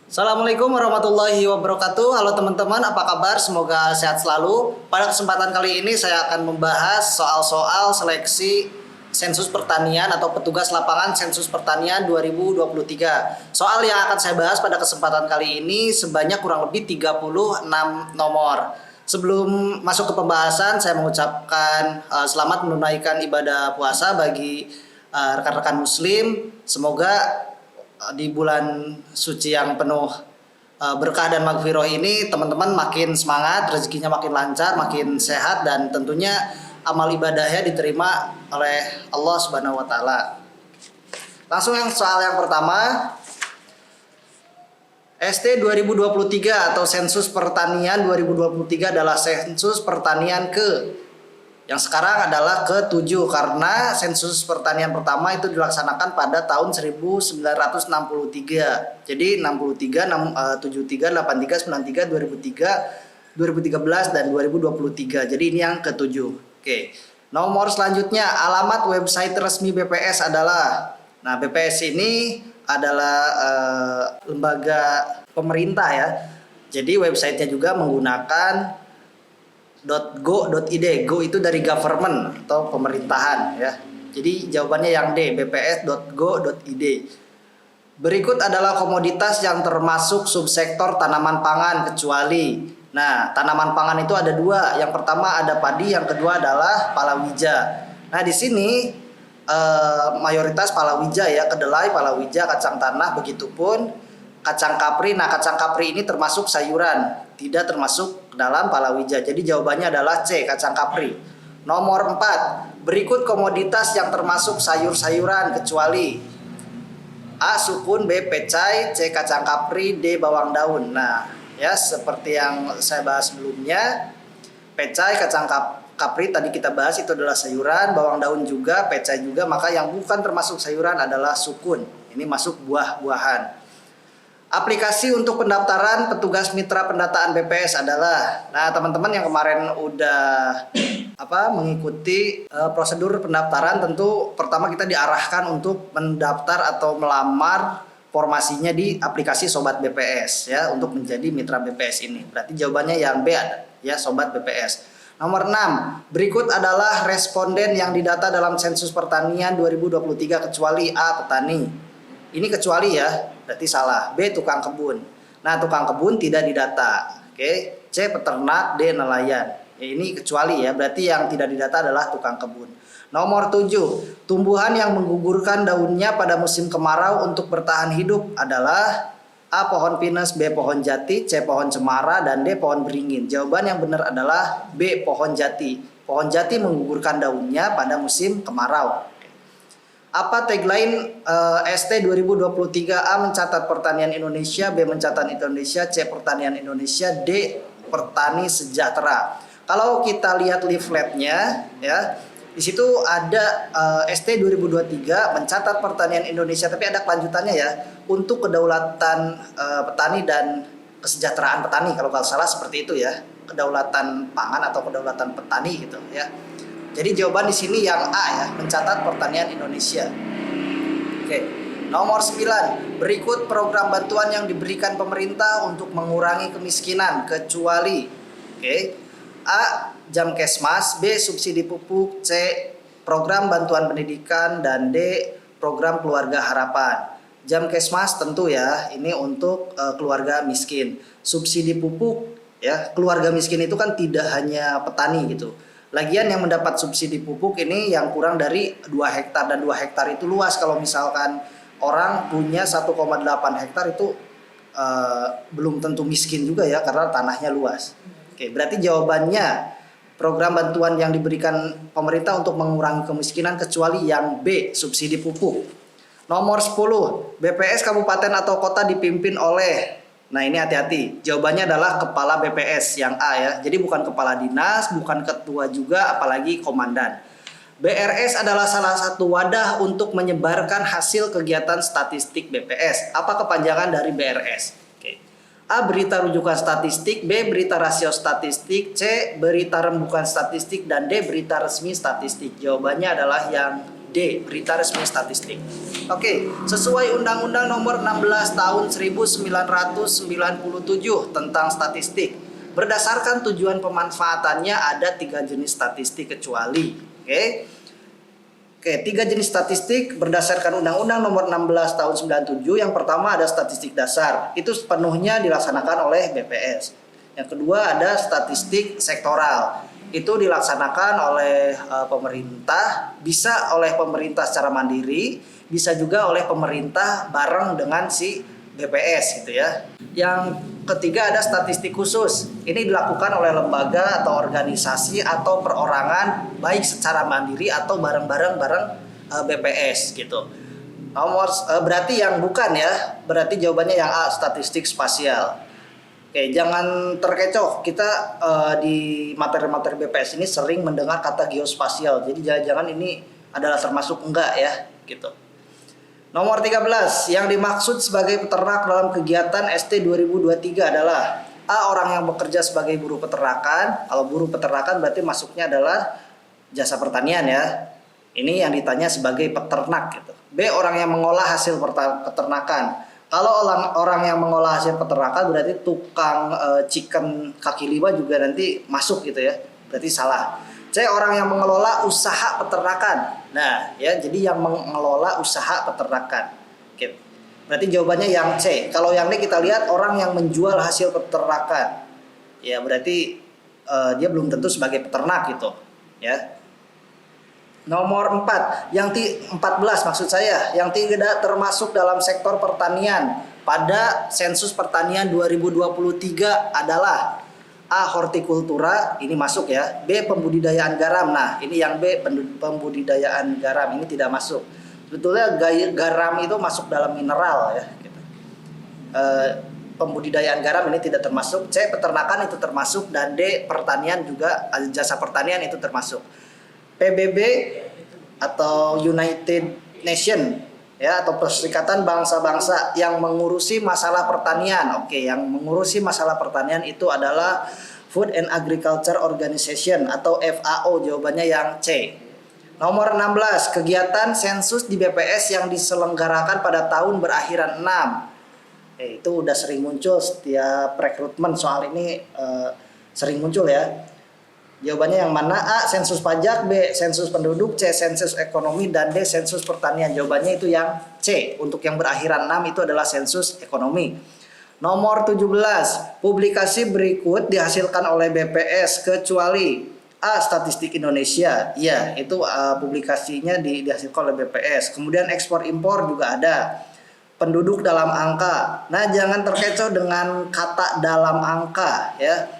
Assalamualaikum warahmatullahi wabarakatuh. Halo teman-teman, apa kabar? Semoga sehat selalu. Pada kesempatan kali ini saya akan membahas soal-soal seleksi sensus pertanian atau petugas lapangan sensus pertanian 2023. Soal yang akan saya bahas pada kesempatan kali ini sebanyak kurang lebih 36 nomor. Sebelum masuk ke pembahasan, saya mengucapkan selamat menunaikan ibadah puasa bagi rekan-rekan muslim. Semoga di bulan suci yang penuh berkah dan maghfirah ini teman-teman makin semangat, rezekinya makin lancar, makin sehat, dan tentunya amal ibadahnya diterima oleh Allah Subhanahu wa taala. Langsung yang soal yang pertama. ST 2023 atau sensus pertanian 2023 adalah sensus pertanian yang sekarang adalah ke-7 karena sensus pertanian pertama itu dilaksanakan pada tahun 1963. Jadi 63, 73, 83, 93, 2003, 2013 dan 2023. Jadi ini yang ke-7. Oke. Nomor selanjutnya, alamat website resmi BPS adalah. Nah, BPS ini adalah lembaga pemerintah ya. Jadi websitenya juga menggunakan .go.id. Go itu dari government atau pemerintahan ya. Jadi jawabannya yang D, bps.go.id. Berikut adalah komoditas yang termasuk subsektor tanaman pangan kecuali. Nah, tanaman pangan itu ada dua. Yang pertama ada padi, yang kedua adalah palawija. Nah, di sini mayoritas palawija ya, kedelai, palawija, kacang tanah, begitupun kacang kapri. Nah, kacang kapri ini termasuk sayuran, tidak termasuk dalam palawija. Jadi jawabannya adalah C, kacang kapri. Nomor 4, berikut komoditas yang termasuk sayur-sayuran kecuali. A, sukun, B, pecai, C, kacang kapri, D, bawang daun. Nah, ya seperti yang saya bahas sebelumnya, pecai, kacang kapri tadi kita bahas itu adalah sayuran, bawang daun juga, pecai juga, maka yang bukan termasuk sayuran adalah sukun. Ini masuk buah-buahan. Aplikasi untuk pendaftaran petugas mitra pendataan BPS adalah. Nah, teman-teman yang kemarin udah mengikuti prosedur pendaftaran, tentu pertama kita diarahkan untuk mendaftar atau melamar formasinya di aplikasi Sobat BPS ya untuk menjadi mitra BPS ini. Berarti jawabannya yang B ya, Sobat BPS. Nomor 6, berikut adalah responden yang didata dalam sensus pertanian 2023 kecuali A, petani. Ini kecuali ya, berarti salah. B, tukang kebun. Nah, tukang kebun tidak didata. Oke. C, peternak, D, nelayan. Ya, ini kecuali ya, berarti yang tidak didata adalah tukang kebun. Nomor 7, tumbuhan yang menggugurkan daunnya pada musim kemarau untuk bertahan hidup adalah A, pohon pinus, B, pohon jati, C, pohon cemara, dan D, pohon beringin. Jawaban yang benar adalah B, pohon jati. Pohon jati menggugurkan daunnya pada musim kemarau. Apa tagline ST 2023? A, mencatat pertanian Indonesia, B, mencatat Indonesia, C, pertanian Indonesia, D, petani sejahtera. Kalau kita lihat leafletnya ya, di situ ada ST 2023 mencatat pertanian Indonesia, tapi ada kelanjutannya ya, untuk kedaulatan petani dan kesejahteraan petani, kalau nggak salah seperti itu ya, kedaulatan pangan atau kedaulatan petani gitu ya. Jadi jawaban di sini yang A ya, mencatat pertanian Indonesia. Oke. Nomor 9, berikut program bantuan yang diberikan pemerintah untuk mengurangi kemiskinan kecuali. Oke. A, Jamkesmas, B, subsidi pupuk, C, program bantuan pendidikan, dan D, program keluarga harapan. Jamkesmas tentu ya, ini untuk keluarga miskin. Subsidi pupuk ya, keluarga miskin itu kan tidak hanya petani gitu. Lagian yang mendapat subsidi pupuk ini yang kurang dari 2 hektar, dan 2 hektar itu luas. Kalau misalkan orang punya 1,8 hektar itu belum tentu miskin juga ya, karena tanahnya luas. Oke, berarti jawabannya program bantuan yang diberikan pemerintah untuk mengurangi kemiskinan kecuali yang B, subsidi pupuk. Nomor 10, BPS kabupaten atau kota dipimpin oleh. Nah, ini hati-hati. Jawabannya adalah kepala BPS yang A ya. Jadi bukan kepala dinas, bukan ketua juga, apalagi komandan. BRS adalah salah satu wadah untuk menyebarkan hasil kegiatan statistik BPS. Apa kepanjangan dari BRS? Oke. A, berita rujukan statistik, B, berita rasio statistik, C, berita rembukan statistik, dan D, berita resmi statistik. Jawabannya adalah yang D. Berita resmi statistik. Oke, sesuai Undang-Undang Nomor 16 Tahun 1997 tentang statistik, berdasarkan tujuan pemanfaatannya ada 3 jenis statistik kecuali. Oke, 3 jenis statistik berdasarkan Undang-Undang Nomor 16 Tahun 97. Yang pertama ada statistik dasar, itu sepenuhnya dilaksanakan oleh BPS. Yang kedua ada statistik sektoral, itu dilaksanakan oleh pemerintah, bisa oleh pemerintah secara mandiri, bisa juga oleh pemerintah bareng dengan si BPS gitu ya. Yang ketiga ada statistik khusus. Ini dilakukan oleh lembaga atau organisasi atau perorangan baik secara mandiri atau bareng-bareng BPS gitu. Berarti yang bukan ya, berarti jawabannya yang A, statistik spasial. Oke, jangan terkecoh. Kita di materi-materi BPS ini sering mendengar kata geospasial. Jadi jangan-jangan ini adalah termasuk enggak ya, gitu. Nomor 13, yang dimaksud sebagai peternak dalam kegiatan ST 2023 adalah A. Orang yang bekerja sebagai buruh peternakan. Kalau buruh peternakan berarti masuknya adalah jasa pertanian ya. Ini yang ditanya sebagai peternak gitu. B. Orang yang mengolah hasil peternakan. Kalau orang yang mengolah hasil peternakan berarti tukang chicken kaki 5 juga nanti masuk gitu ya. Berarti salah. C. Orang yang mengelola usaha peternakan. Nah, ya, jadi yang mengelola usaha peternakan. Oke. Berarti jawabannya yang C. Kalau yang D kita lihat orang yang menjual hasil peternakan. Ya, berarti dia belum tentu sebagai peternak gitu, ya. Nomor 4, yang 14 maksud saya, yang tidak termasuk dalam sektor pertanian pada sensus pertanian 2023 adalah A. Hortikultura, ini masuk ya. B. Pembudidayaan garam. Nah, ini yang B, pembudidayaan garam, ini tidak masuk. Sebetulnya garam itu masuk dalam mineral ya. Gitu. Pembudidayaan garam ini tidak termasuk. C. Peternakan itu termasuk, dan D. Pertanian juga, jasa pertanian itu termasuk. PBB atau United Nation ya, atau Perserikatan Bangsa-Bangsa yang mengurusi masalah pertanian. Oke, yang mengurusi masalah pertanian itu adalah Food and Agriculture Organization atau FAO. Jawabannya yang C. Nomor 16, kegiatan sensus di BPS yang diselenggarakan pada tahun berakhiran 6. Itu udah sering muncul setiap rekrutmen, soal ini sering muncul ya. Jawabannya yang mana? A. Sensus pajak, B. Sensus penduduk, C. Sensus ekonomi, dan D. Sensus pertanian. Jawabannya itu yang C. Untuk yang berakhiran 6 itu adalah sensus ekonomi. Nomor 17, publikasi berikut dihasilkan oleh BPS kecuali A. Statistik Indonesia. Iya, itu publikasinya dihasilkan oleh BPS. Kemudian ekspor impor juga ada. Penduduk dalam angka. Nah, jangan terkecoh dengan kata dalam angka ya.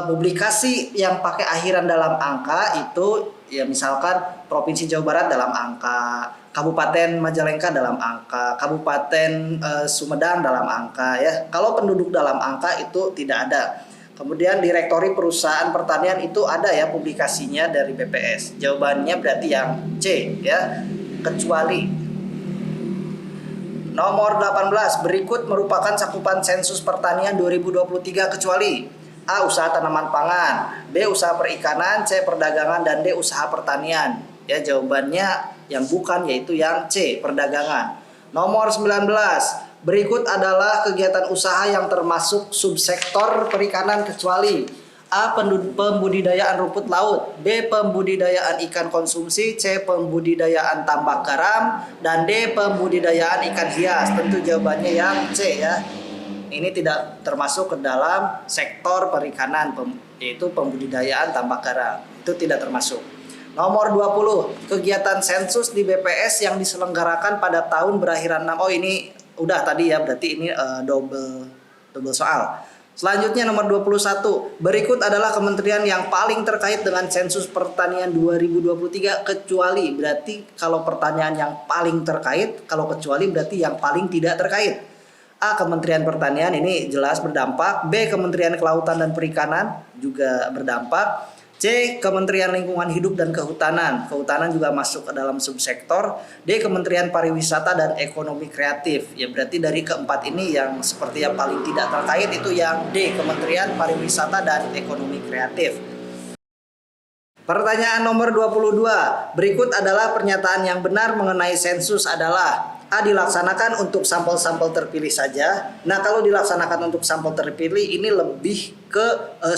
Publikasi yang pakai akhiran dalam angka itu ya, misalkan Provinsi Jawa Barat dalam angka, Kabupaten Majalengka dalam angka, Kabupaten Sumedang dalam angka ya. Kalau penduduk dalam angka itu tidak ada. Kemudian Direktori Perusahaan Pertanian itu ada ya publikasinya dari BPS. Jawabannya berarti yang C ya, kecuali. Nomor 18, berikut merupakan cakupan sensus pertanian 2023 kecuali A. Usaha tanaman pangan, B. Usaha perikanan, C. Perdagangan, dan D. Usaha pertanian. Ya, jawabannya yang bukan, yaitu yang C. Perdagangan. Nomor 19, berikut adalah kegiatan usaha yang termasuk subsektor perikanan kecuali A. Pembudidayaan rumput laut, B. Pembudidayaan ikan konsumsi, C. Pembudidayaan tambak garam, dan D. Pembudidayaan ikan hias. Tentu jawabannya yang C ya. Ini tidak termasuk ke dalam sektor perikanan, yaitu pembudidayaan tambak garam. Itu tidak termasuk. Nomor 20, kegiatan sensus di BPS yang diselenggarakan pada tahun berakhiran 6. Oh, ini udah tadi ya, berarti ini double soal. Selanjutnya nomor 21, berikut adalah kementerian yang paling terkait dengan sensus pertanian 2023 kecuali. Berarti kalau pertanyaan yang paling terkait, kalau kecuali berarti yang paling tidak terkait. A. Kementerian Pertanian, ini jelas berdampak. B. Kementerian Kelautan dan Perikanan juga berdampak. C. Kementerian Lingkungan Hidup dan Kehutanan. Kehutanan juga masuk ke dalam subsektor. D. Kementerian Pariwisata dan Ekonomi Kreatif. Ya, berarti dari keempat ini yang seperti yang paling tidak terkait itu yang D. Kementerian Pariwisata dan Ekonomi Kreatif. Pertanyaan nomor 22. Berikut adalah pernyataan yang benar mengenai sensus adalah: A. Dilaksanakan untuk sampel-sampel terpilih saja. Nah, kalau dilaksanakan untuk sampel terpilih ini lebih ke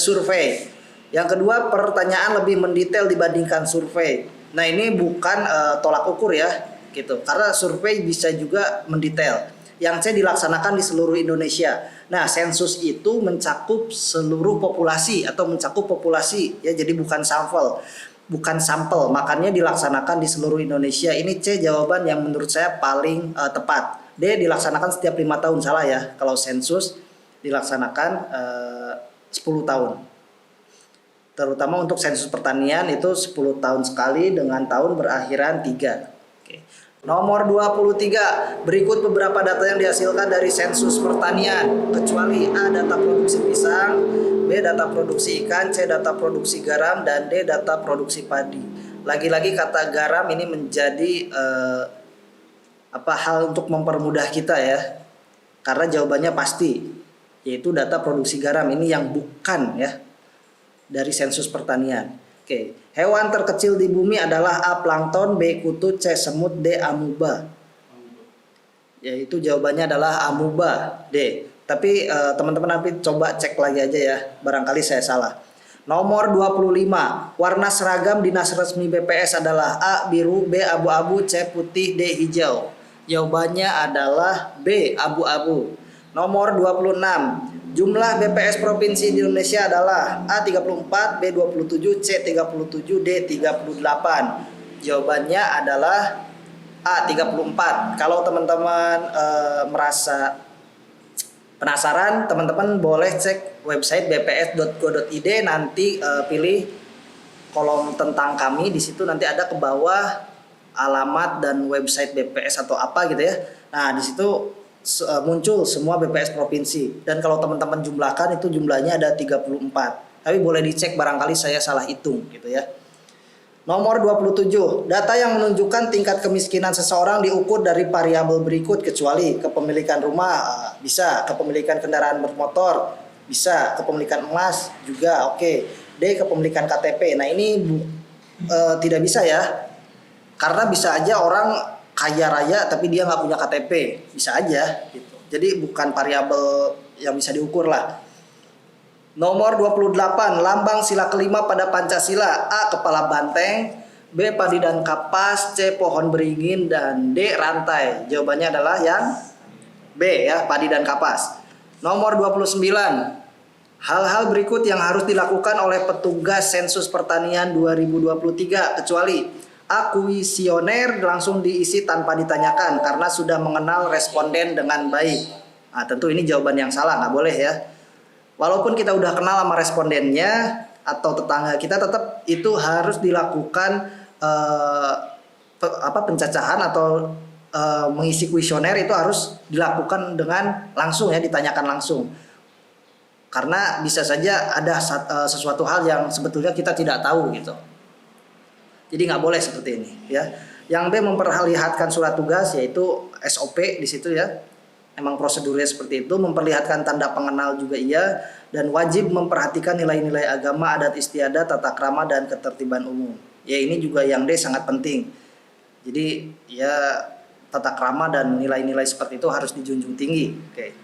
survei. Yang kedua, pertanyaan lebih mendetail dibandingkan survei. Nah, ini bukan tolak ukur ya, gitu. Karena survei bisa juga mendetail. Yang C. Dilaksanakan di seluruh Indonesia. Nah, sensus itu mencakup seluruh populasi atau mencakup populasi ya, jadi bukan sampel, makanya dilaksanakan di seluruh Indonesia. Ini C jawaban yang menurut saya paling tepat. D. Dilaksanakan setiap 5 tahun, salah ya. Kalau sensus dilaksanakan 10 tahun. Terutama untuk sensus pertanian itu 10 tahun sekali dengan tahun berakhiran 3. Oke. Nomor 23, berikut beberapa data yang dihasilkan dari sensus pertanian, kecuali A. Data produksi pisang, B. Data produksi ikan, C. Data produksi garam, dan D. Data produksi padi. Lagi-lagi kata garam ini menjadi hal untuk mempermudah kita ya, karena jawabannya pasti, yaitu data produksi garam ini yang bukan ya dari sensus pertanian. Oke, hewan terkecil di bumi adalah A. Plankton, B. kutu, C. semut, D. amuba. Yaitu jawabannya adalah amuba, D. Tapi teman-teman nanti coba cek lagi aja ya, barangkali saya salah. Nomor 25, warna seragam dinas resmi BPS adalah A. biru, B. abu-abu, C. putih, D. hijau. Jawabannya adalah B. abu-abu. Nomor 26, jumlah BPS provinsi di Indonesia adalah A. 34, B. 27, C. 37, D. 38. Jawabannya adalah A. 34. Kalau teman-teman merasa penasaran, teman-teman boleh cek website bps.go.id, nanti pilih kolom tentang kami. Di situ nanti ada ke bawah alamat dan website BPS atau apa gitu ya. Nah, di situ muncul semua BPS provinsi, dan kalau teman-teman jumlahkan itu jumlahnya ada 34. Tapi boleh dicek, barangkali saya salah hitung gitu ya. Nomor 27, data yang menunjukkan tingkat kemiskinan seseorang diukur dari variabel berikut, kecuali kepemilikan rumah bisa, kepemilikan kendaraan bermotor bisa, kepemilikan emas juga oke. D. Kepemilikan KTP. Nah, ini tidak bisa ya, karena bisa aja orang kaya raya tapi dia nggak punya KTP, bisa aja gitu. Jadi bukan variabel yang bisa diukur lah. Nomor 28, lambang sila kelima pada Pancasila: A. kepala banteng, B. padi dan kapas, C. pohon beringin, dan D. rantai. Jawabannya adalah yang B ya, padi dan kapas. Nomor 29, hal-hal berikut yang harus dilakukan oleh petugas sensus pertanian 2023, kecuali A. kuesioner langsung diisi tanpa ditanyakan karena sudah mengenal responden dengan baik. Nah, tentu ini jawaban yang salah, nggak boleh ya. Walaupun kita udah kenal sama respondennya atau tetangga kita, tetap itu harus dilakukan pencacahan atau mengisi kuesioner itu harus dilakukan dengan langsung ya, ditanyakan langsung. Karena bisa saja ada sesuatu hal yang sebetulnya kita tidak tahu gitu. Jadi nggak boleh seperti ini ya. Yang B. memperlihatkan surat tugas, yaitu SOP di situ ya. Emang prosedurnya seperti itu, memperlihatkan tanda pengenal juga iya, dan wajib memperhatikan nilai-nilai agama, adat istiadat, tata krama, dan ketertiban umum. Ya, ini juga yang D sangat penting. Jadi ya tata krama dan nilai-nilai seperti itu harus dijunjung tinggi. Oke.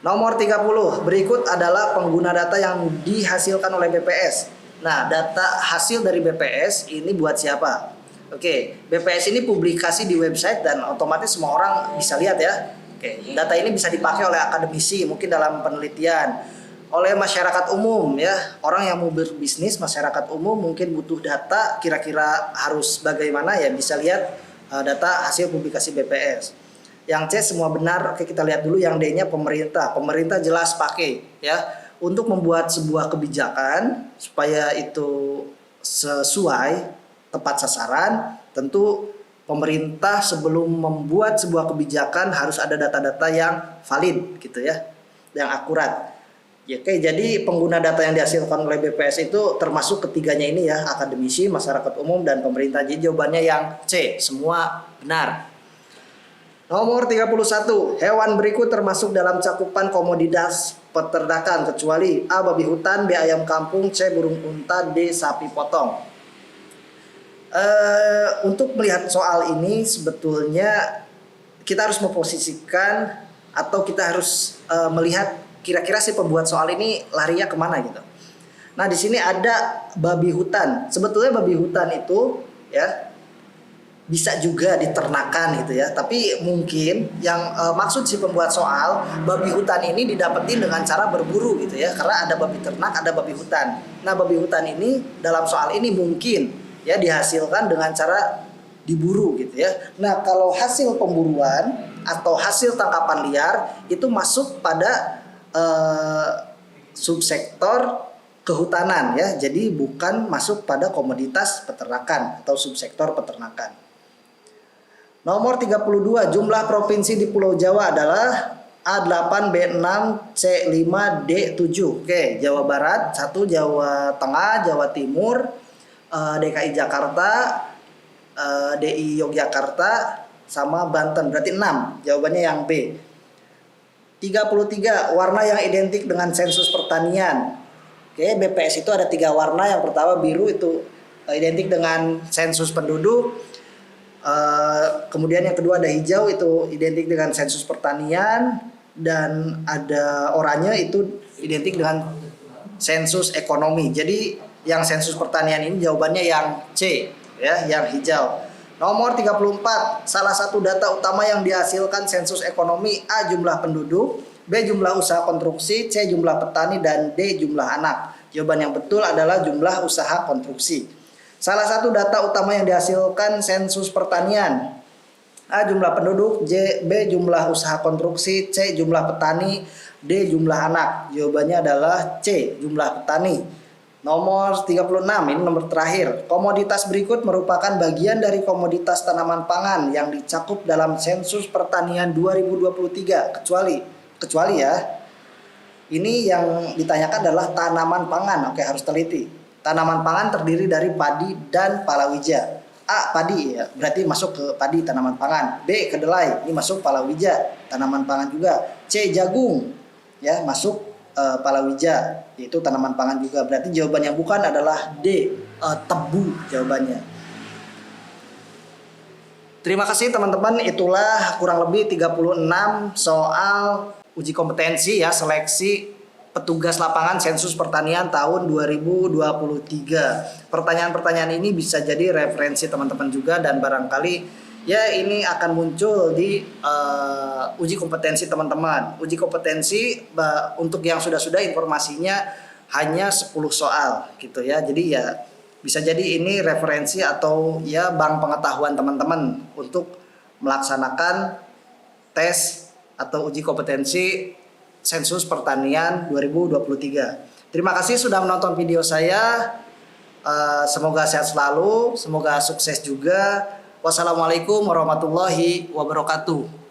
Nomor 30, berikut adalah pengguna data yang dihasilkan oleh BPS. Nah, data hasil dari BPS ini buat siapa? Oke, BPS ini publikasi di website dan otomatis semua orang bisa lihat ya. Oke, data ini bisa dipakai oleh akademisi, mungkin dalam penelitian, oleh masyarakat umum ya. Orang yang mau berbisnis, masyarakat umum mungkin butuh data kira-kira harus bagaimana ya, bisa lihat data hasil publikasi BPS. Yang C semua benar. Oke, kita lihat dulu yang D-nya pemerintah. Pemerintah jelas pakai ya untuk membuat sebuah kebijakan supaya itu sesuai tepat sasaran. Tentu pemerintah sebelum membuat sebuah kebijakan harus ada data-data yang valid gitu ya, yang akurat. Ya, oke, jadi pengguna data yang dihasilkan oleh BPS itu termasuk ketiganya ini ya, akademisi, masyarakat umum, dan pemerintah. Jadi jawabannya yang C, semua benar. Nomor 31, hewan berikut termasuk dalam cakupan komoditas peternakan, kecuali A. babi hutan, B. ayam kampung, C. burung unta, D. sapi potong. Untuk melihat soal ini sebetulnya kita harus memposisikan atau kita harus melihat kira-kira si pembuat soal ini larinya kemana gitu. Nah, di sini ada babi hutan. Sebetulnya babi hutan itu ya bisa juga diternakan gitu ya. Tapi mungkin yang maksud si pembuat soal, babi hutan ini didapetin dengan cara berburu gitu ya. Karena ada babi ternak, ada babi hutan. Nah, babi hutan ini dalam soal ini mungkin ya dihasilkan dengan cara diburu gitu ya. Nah, kalau hasil pemburuan atau hasil tangkapan liar itu masuk pada subsektor kehutanan ya. Jadi bukan masuk pada komoditas peternakan atau subsektor peternakan. Nomor 32, jumlah provinsi di Pulau Jawa adalah A8, B6, C5, D7. Oke, Jawa Barat 1, Jawa Tengah, Jawa Timur, DKI Jakarta, DI Yogyakarta, sama Banten. Berarti 6. Jawabannya yang B. 33, warna yang identik dengan sensus pertanian. Oke, BPS itu ada 3 warna. Yang pertama biru itu identik dengan sensus penduduk. Kemudian yang kedua ada hijau itu identik dengan sensus pertanian, dan ada oranye itu identik dengan sensus ekonomi. Jadi yang sensus pertanian ini jawabannya yang C ya, yang hijau. Nomor 34, salah satu data utama yang dihasilkan sensus ekonomi: A, jumlah penduduk, B, jumlah usaha konstruksi, C, jumlah petani, dan D, jumlah anak. Jawaban yang betul adalah jumlah usaha konstruksi. Salah satu data utama yang dihasilkan sensus pertanian: A, jumlah penduduk, B, jumlah usaha konstruksi, C, jumlah petani, D, jumlah anak. Jawabannya adalah C, jumlah petani. Nomor 36, ini nomor terakhir. Komoditas berikut merupakan bagian dari komoditas tanaman pangan yang dicakup dalam sensus pertanian 2023 kecuali ya. Ini yang ditanyakan adalah tanaman pangan. Oke, harus teliti. Tanaman pangan terdiri dari padi dan palawija. A, padi ya, berarti masuk ke padi, tanaman pangan. B, kedelai, ini masuk palawija, tanaman pangan juga. C, jagung, ya, masuk palawija, yaitu tanaman pangan juga. Berarti jawaban yang bukan adalah D, tebu jawabannya. Terima kasih teman-teman, itulah kurang lebih 36 soal uji kompetensi ya, seleksi petugas lapangan sensus pertanian tahun 2023. Pertanyaan-pertanyaan ini bisa jadi referensi teman-teman juga, dan barangkali ya ini akan muncul di uji kompetensi teman-teman. Uji kompetensi untuk yang sudah-sudah informasinya hanya 10 soal gitu ya. Jadi ya bisa jadi ini referensi atau ya bank pengetahuan teman-teman untuk melaksanakan tes atau uji kompetensi sensus pertanian 2023. Terima kasih sudah menonton video saya. Semoga sehat selalu, semoga sukses juga. Wassalamualaikum warahmatullahi wabarakatuh.